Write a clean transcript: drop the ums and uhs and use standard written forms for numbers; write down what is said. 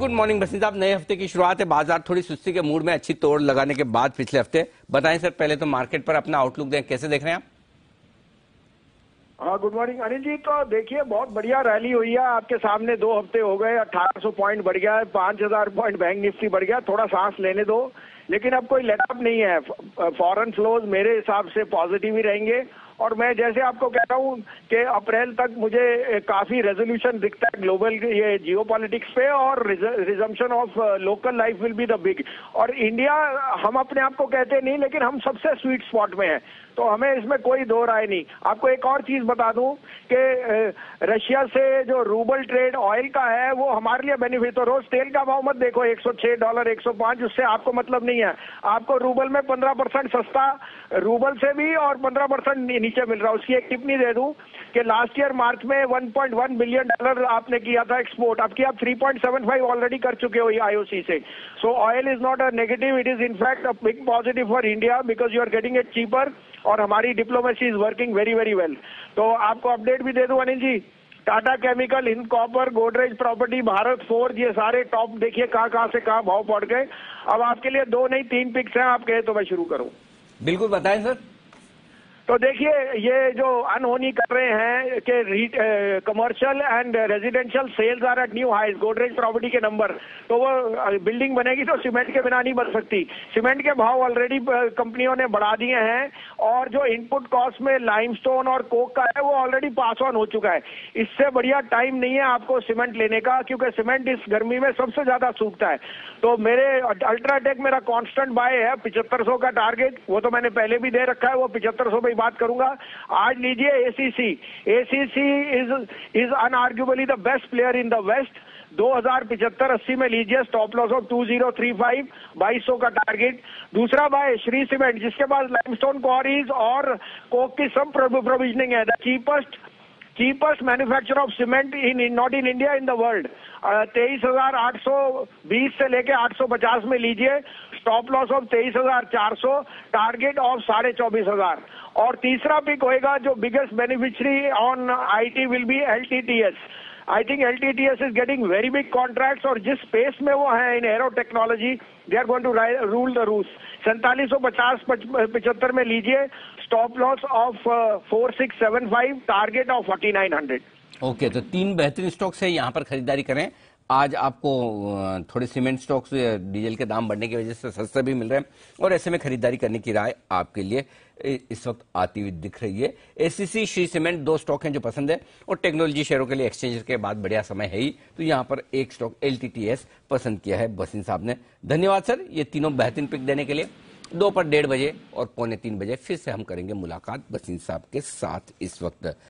Good morning Bassein साहब। नए हफ्ते की शुरुआत है, बाजार थोड़ी सुस्ती के मूड में, अच्छी तोड़ लगाने के बाद पिछले हफ्ते। बताएं सर, पहले तो मार्केट पर अपना आउटलुक दें, कैसे देख रहे हैं आप? हाँ, गुड मॉर्निंग अनिल जी। तो देखिए, बहुत बढ़िया रैली हुई है। आपके सामने 2 हफ्ते हो गए, 1800 पॉइंट बढ़ गया है, 5000 पॉइंट बैंक निफ्टी बढ़ गया। थोड़ा सांस लेने दो, लेकिन अब कोई लेटअप नहीं है। फॉरेन फ्लोज मेरे हिसाब से पॉजिटिव ही रहेंगे। और मैं जैसे आपको कह रहा हूँ कि अप्रैल तक मुझे काफी रेजोल्यूशन दिखता है ग्लोबल ये जियोपॉलिटिक्स पे, और resumption of local life will be the big. और इंडिया, हम अपने आप को कहते नहीं, लेकिन हम सबसे स्वीट स्पॉट में है, तो हमें इसमें कोई दो राय नहीं। आपको एक और चीज बता दूं कि रशिया से जो रूबल ट्रेड ऑयल का है वो हमारे लिए बेनिफिट। तो रोज तेल का भाव मत देखो, $106 105, उससे आपको मतलब नहीं है। आपको रूबल में 15% सस्ता रूबल से भी और 15% नीचे मिल रहा है। उसकी एक टिप्पणी दे दूं कि लास्ट ईयर मार्च में $1.1 बिलियन आपने किया था एक्सपोर्ट, अब की आप 3.75 ऑलरेडी कर चुके हो आईओसी से। So oil is not a negative, it is in fact a big positive for India because you are getting it cheaper, और हमारी diplomacy is working very very well. तो आपको अपडेट भी दे दूं Anil ji, Tata chemical, Hind copper, Godrej property, Bharat forge, ये सारे top देखिए कहां से कहां भाव पड़ गए। अब आपके लिए 2 नहीं 3 पिक्स हैं, आप कहे तो मैं शुरू करूं। बिल्कुल बताएं सर। तो देखिए, ये जो अनहोनी कर रहे हैं कि commercial and residential sales are at new highs, Godrej property के नंबर, तो वो बिल्डिंग बनेगी तो सीमेंट के बिना नहीं बन सकती। सीमेंट के भाव ऑलरेडी कंपनियों ने बढ़ा दिए हैं, और जो इनपुट कॉस्ट में लाइमस्टोन और कोक का है वो ऑलरेडी पास ऑन हो चुका है। इससे बढ़िया टाइम नहीं है आपको सीमेंट लेने का, क्योंकि सीमेंट इस गर्मी में सबसे ज्यादा सूखता है। तो मेरे अल्ट्राटेक मेरा कांस्टेंट बाय है, 7500 का टारगेट, वो तो मैंने पहले भी दे रखा है, वो 7500 पे बात करूंगा। आज लीजिए ACC is unarguably the best player in the west, 2075-80 में लीजिए, स्टॉप लॉस ऑफ 2035, 2200 का टारगेट। दूसरा बाय श्री सीमेंट, जिसके पास लाइमस्टोन क्वारीज और कोक की सब प्रोविजनिंग है, the cheapest manufacture of cement not in India, in the world. 23,820 से लेके 850 में लीजिए, stop loss of 23,400, target of 24,500। और तीसरा पिक होएगा जो biggest beneficiary on IT will be LTTS. I think LTTS is getting very big contracts, और जिस स्पेस में वो है in aero technology, they are going to rule the रूस। 4750-75 में लीजिए, stop loss of 4675, target of 4900। Okay, तो 3 बेहतरीन स्टॉक्स है, यहाँ पर खरीदारी करें। आज आपको थोड़े सीमेंट स्टॉक्स डीजल के दाम बढ़ने की वजह से सस्ते भी मिल रहे हैं, और ऐसे में खरीदारी करने की राय आपके लिए इस वक्त आती हुई दिख रही है। एसीसी, श्री सीमेंट 2 स्टॉक हैं जो पसंद है, और टेक्नोलॉजी शेयरों के लिए एक्सचेंज के बाद बढ़िया समय है ही, तो यहाँ पर एक स्टॉक एलटीटीएस पसंद किया है बसिन साहब ने। धन्यवाद सर, ये तीनों बेहतरीन पिक देने के लिए। दोपहर 1:30 बजे और 2:45 बजे फिर से हम करेंगे मुलाकात बसिन साहब के साथ। इस वक्त